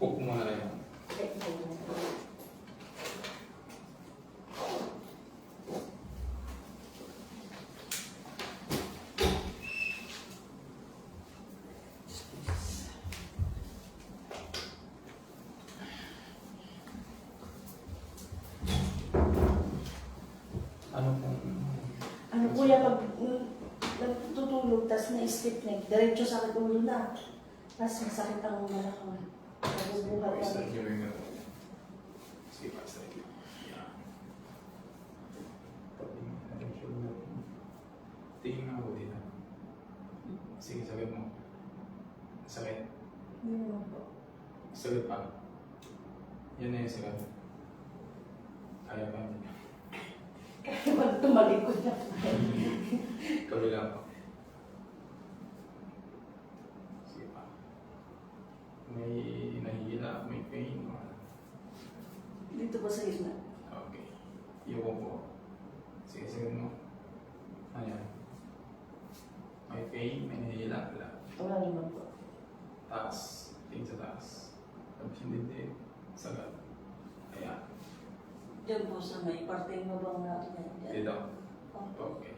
Huwag mo na rin. Ano pong... Ano po yan, pag nagtutulog, tapos na-skip na, diretso sa akin ulo na. Tapos masakit ang malakang. Nabubuhat na. Start nyo yung... Sige pa, start nyo. Yan. Tingin nga ako dito. Sige, sakit mo. Sakit. Hindi naman po. Sakit pa. Yan na yung sakit. Kaya pa niya. Kaya pag tumalikod na. Kabila pa. Sige pa. May nahihila, may pain. Dito ba sa gitna? Okay. Iwan po. Sige, sige mo. Ano yan? May pain, may nahihila. Wala naman po. Taas. Tingin sa taas. Tapos yung dibdib. Sagat. Ayan. Diyan po sa may parte mo bang na Dito. Opo. Okay.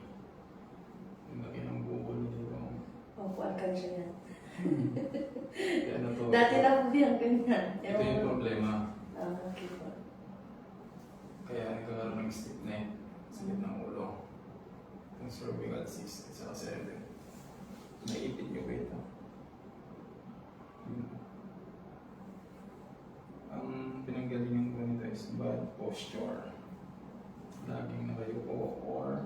Yung laki ng bukol dito. Opo, alkansya yan. Yan na to. Dati na po yan, ganyan. Ito yung problema. Okay po. Kaya nagkakaroon ng stiff neck. Sakit ng ulo. Yung cervical cyst. At saka cervix. Naipit nyo ba ito? Ang pinanggalingan ko nito is bad posture. Laging nakayuko or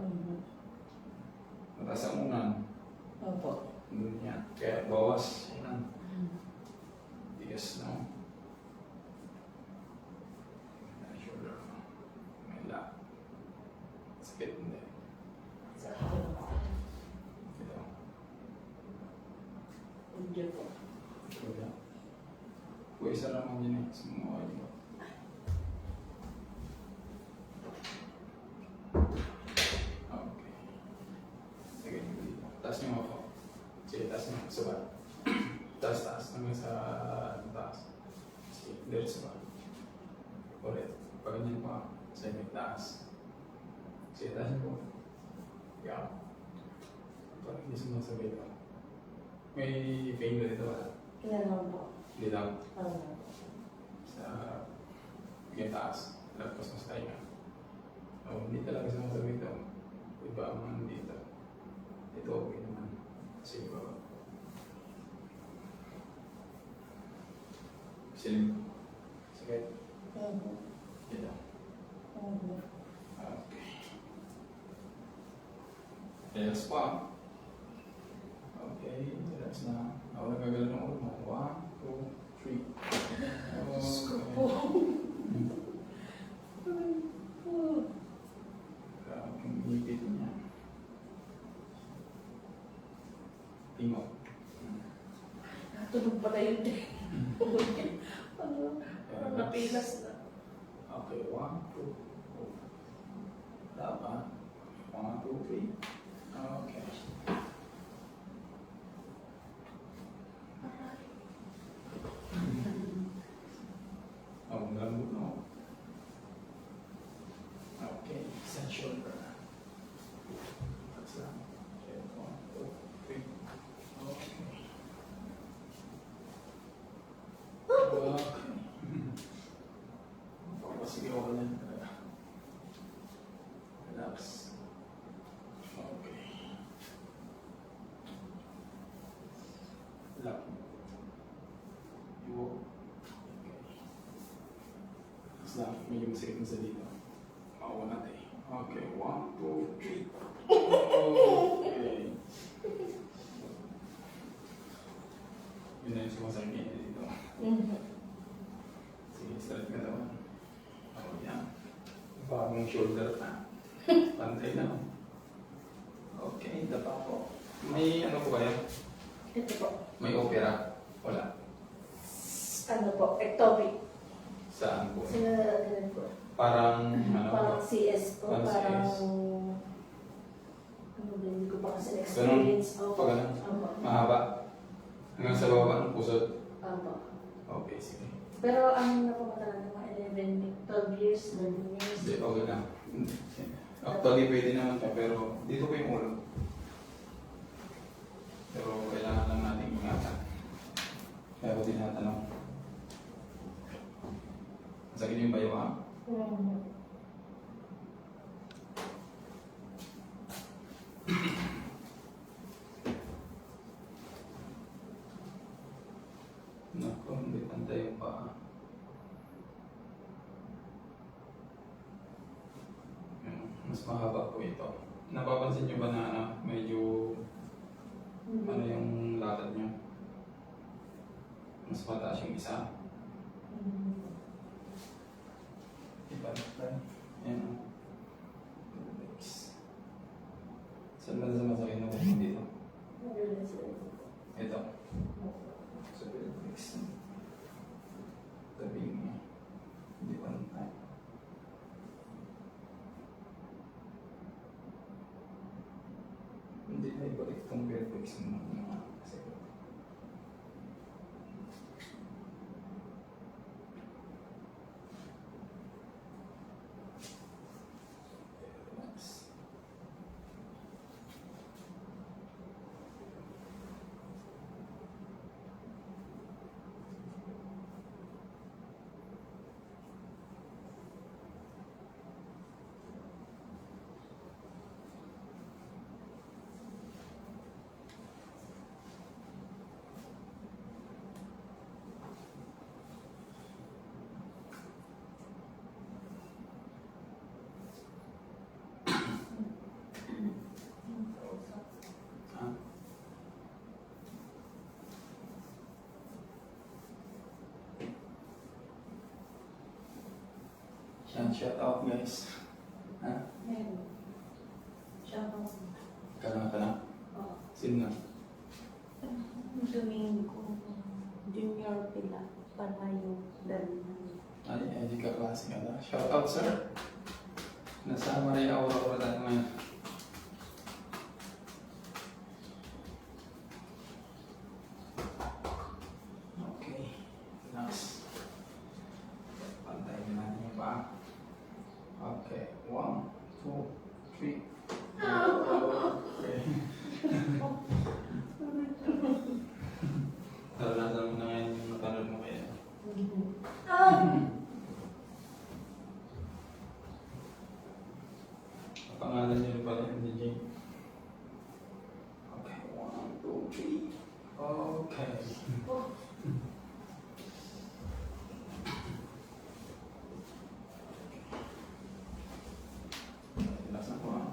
mataas ang unan. Opo. Doon yan. Kaya bawas unan. Tigas na. Shoulder mo. May lap. Sakit hindi. Sa akin po. Ito. Diyan po. Kaya. Kung isa naman yun eh. Sa mga oil mo. Okay. Sige nyo dito. Taas nyo ako. Sige, taas nyo. Subat. Taas, taas. Hanggang sa taas. Sige, diretso ba? Ulit. Pag ganyan pa. Sa may taas. Sige, taas nyo po. Yeah. Parang hindi sumasabay ko. May pain na dito wala. Kaya naman po. Hindi lang. Ano na po. Sa yung taas. Lagpas mo sa tayo. Oh, hindi talaga sumasabay ito. Iba ang mga dito. Ito okay naman. Sige ba? Silim. Sige. Dito. Okay. Relax pa. Okay, relax na. Ako nagagala ng ulo mo. 1, 2, 3. Diyos ko po. Grabe yung ngipit niya. Tingog. Natulog pala yun din. Ano? Napilas na. Okay, 1, 2, 4. Dapat. 1, 2, 3. Okay. Oh, lambot na ako. Okay, sa shoulder. That's lang. Okay, 1, 2, 3. Okay. Okay. Sige, ako lang. Relax. Okay. Lock. Iwo. Okay. Relax lang. Medyo masakit na sa dito. Makawa natin. Okay. 1, 2, 3. Okay. Yun na yung sumasakit niya dito. Sige, start ka daw. Oh, yan. Bagong shoulder na. Pantay na. Okay, dapa po. May ano po kayo? Ito po. May opera? Wala. Ano po? Ectopic. Saan po? Sa ganun po. Parang ano? Parang CS po. Parang Parang... CS. Ano ba? Hindi ko pa kasi Ganun? experience. Pag ganun? Opo. Mahaba? Hanggang sa baba ng pusod? Opo. Okay, sige. Pero ano na po ba talaga, mga 11, 12 years, 11 years? Hindi, okay lang. Actually, pwede naman siya, pero dito pa yung ulo. Pero kailangan lang natin ingatan. Kaya ako tinatanong. Sakit yung bayo ka? Naku, hindi pantay yung paa. Mas mahaba po ito. Napapansin nyo ba na ano, medyo ano yung lakad nyo? Mas mataas yung isa. Iba na. Ayan o. Saan ba sa masakit na po dito? Ito. Sa pelvis. Tabing niya. Hindi pa lang tayo. Hindi na ibalik itong pelvis mo. Kasi relax. Ah. Shout out guys. Ha? Meron. Siya po. Kana ka na? Oo. Sino na? Domingo, Junior Pila, Palayo, Dalman. Ay, di ka klase ka na. Shout out sir. Nasa Maria Aurora tayo ngayon. Okay. Relax. Pantayin natin yung paa. Okay. 1, 2, 3. Okay. Naranasan mo na ngayon yung napanood mo kaya. Pangalan niyo pala yung DJ. Okay, 1, 2, 3. Okay. Relax na po ha.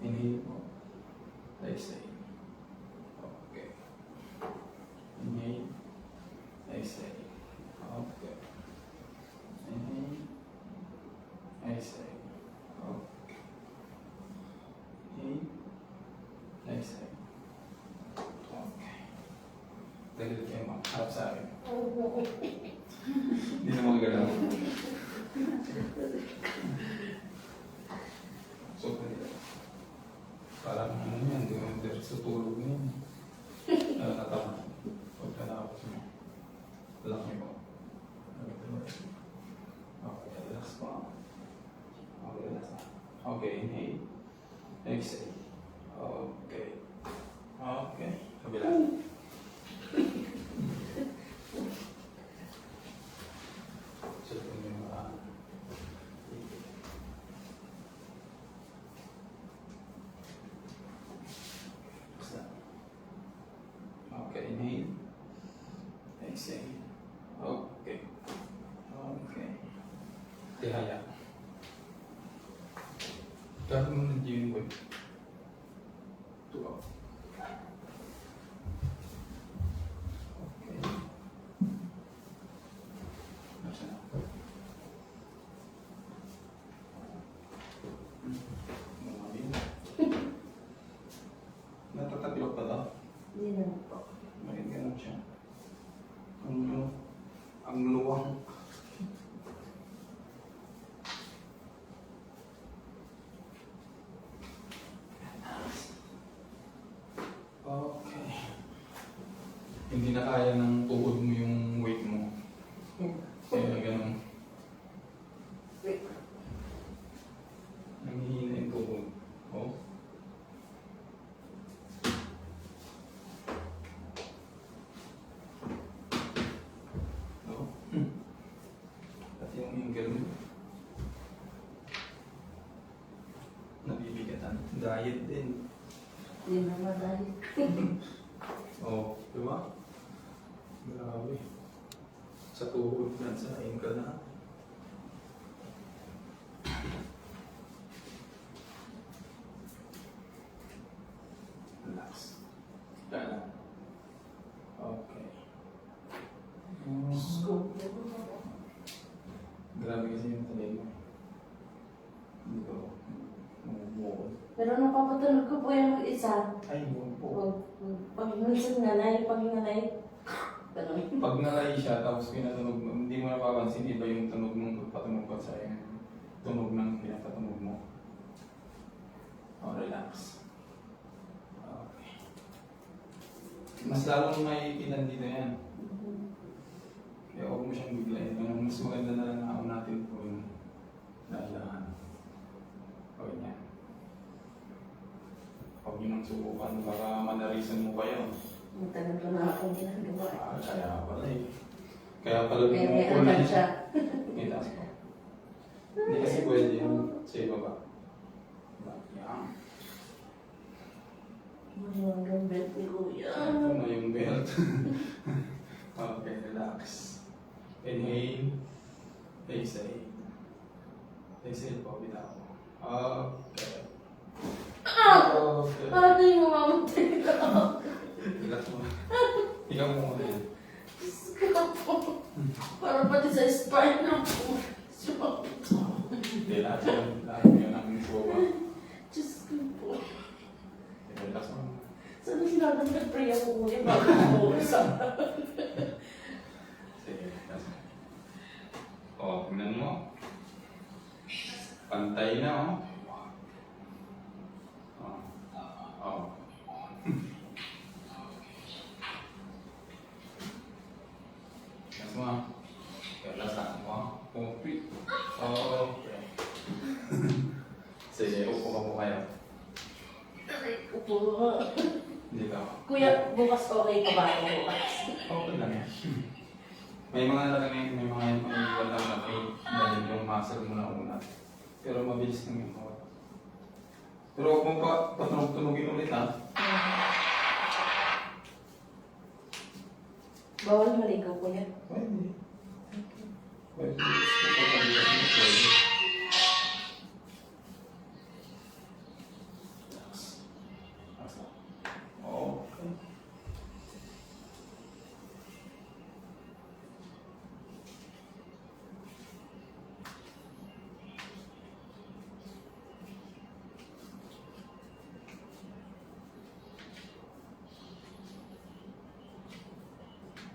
Inhale po. Exhale. Okay. Inhale. Exhale. Okay. Inhale. Exhale. Okay. Inhale. Exhale. Okay. Dagdag kayo mga harap sa akin. Hindi na magagalaw. So, parang ano yan, di mo sa tulog na yan. Nakakatawa. Pagka nakapos mo. Laki mo. Okay, relax pa. Okay, relax na. Okay, inhale. Exhale. Okay. Okay. Kabila. Sulpin mo yung mga okay, inhale. Exhale. Okay. Okay. Tihaya. Gagawin mo ng gym boy. 2 up. Okay. Nasa na. Natatapilok pa daw? Hindi naman po. May ganun siya. Ang luwang. Okay. hindi na kaya ng tuhod mo yung weight mo. Kaya ganun. Wait. Nanghihina yung tuhod. Oh. Oh. Pati yung ankle mo. Nabibigatan. Diet din. Hindi na madali. Oh, di ba? Grabe. Sa tuhod yan, sa ankle na. Relax. Kaya. Okay. Grabe kasi yung talay mo. Hindi ko bumubukod. Pero napapatunog ko po yung isa. Ay, bumubukod. Pag minsan nanay, pag nanay, ganun. Pag nalay siya, tapos pinatunog mo, hindi mo napapansin, iba yung tunog nung pagpatunog pa sa yung tunog ng pinapatunog mo. Oh, relax. Okay. Mas lalong maiipitan dito yan. Kaya huwag mo siyang biglayin. Ang mas maganda na lang ako natin po yung lalahan. Huwag niya. Huwag niyo nang subukan, baka manarisan mo kayo. Matagal ko na akong ginagawa. Kaya pala eh. Kaya pala May bumukol agad na siya. May taas pa. Hindi kasi pwede yung sa ibaba. Yan. Hanggang belt ni Kuya. Ito na yung belt. Okay, relax. Inhale. Exhale. Exhale po, bitaw. Okay. Okay. Paano yung mamamatay ka? Relax mo. Ikaw mo muna yan. Diyos ko po. Para pati sa spine na po. Hindi, lahat yun ang suwa. Diyos ko po. Relax mo. Sana sinabi nag-pray ako Kuya bago ako sa Sige, relax mo. O, tingnan mo. Pantay na, oh. Oh. Relax mo, ah. Relax mo, ah. Okay. Okay. Sige, upo ka po kayo. Upo. Dito. Kuya, bukas okay pa ba ako bukas? Okay lang yan. May mga iwan lang na pain dahil yung muscle mo na una. Pero mabilis lang yung mawala. Pero huwag mo pa patunog-tunogin ulit, ha? Bawal maligaw Kuya. Pwede. Pwede. Pwede. Okay.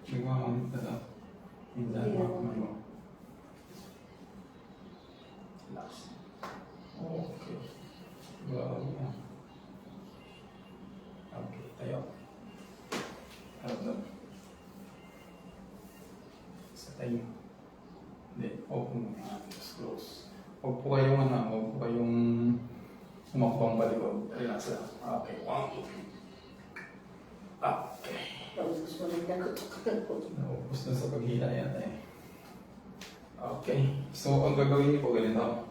Nagmamamit na daw. Minsan mo. Relax. Okay. Grabe na. Okay, tayo. Ano? Sa tayo. Hindi, open mo na. Just close. Huwag po kayong huwag po kayong umakbang balikod. Relax lang. Okay, 1, 2, 3. Okay. Tapos mo nagkakutukan ko. Naubos na sa paghila yata eh. Okay. So, ang gagawin niyo po ganito.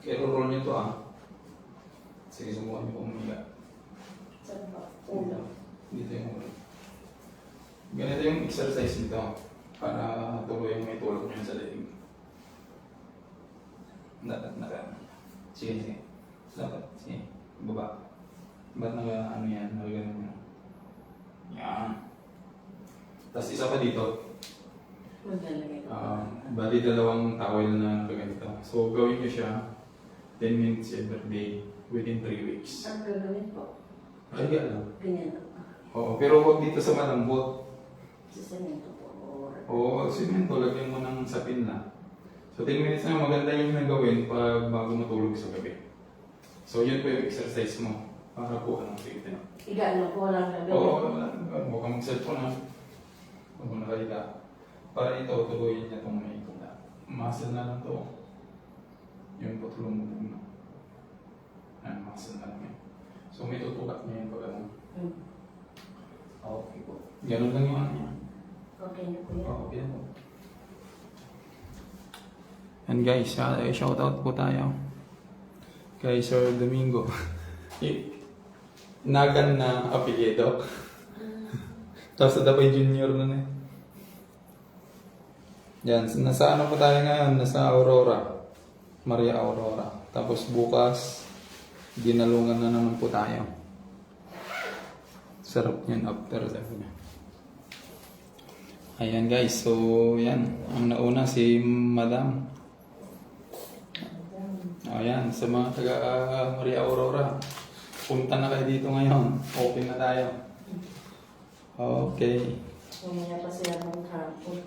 I-roll niyo to, ah. Sige, subukan niyo po umiga. Saan ba? Ulo. Dito yung ulo. Ganito yung exercise nito. Para tuloy yung may tulog niyo sa leeg. Dapat. Sige, sige. Dapat. Sige. Baba. Ba't ano yan? Nagagano mo. Yan. Tapos isa pa dito. Maglalagay ko. Bali dalawang towel na nakaganito. So gawin nyo siya 10 minutes every day within 3 weeks. Ang gagawin po? Ay, lang. Ganyan. Oo, pero huwag dito sa malambot. Sa semento po. Oo, simento, lagyan mo ng sapin na. So 10 minutes na maganda yung nagawin pag bago matulog sa gabi. So yun po yung exercise mo. Para po anong safety na. Igano ko lang gagawin. Oo, huwag kang mag-cellphone na. Huwag mo nakahiga. Para ito, tuloyin niya itong may ikot. Muscle na lang to. Yung patulong mo muna. Ayan, muscle na lang yan. So may tutukat niya yung pag ano. Okay po. Ganun lang yung ano niya. Okay na po yan. Okay po. And guys, shoutout po tayo. Kay Sir Domingo. Nagan na apelyido. Tapos na pa junior na eh. Yan, nasa ano po tayo ngayon? Nasa Aurora. Maria Aurora. Tapos bukas, ginalungan na naman po tayo. Sarap yan after that. Ayan guys, so yan. Ang nauna si Madam. Ayan, sa mga taga Maria Aurora. Punta na kayo dito ngayon. Open na tayo. Okay. Mamaya pa sila ng hapon.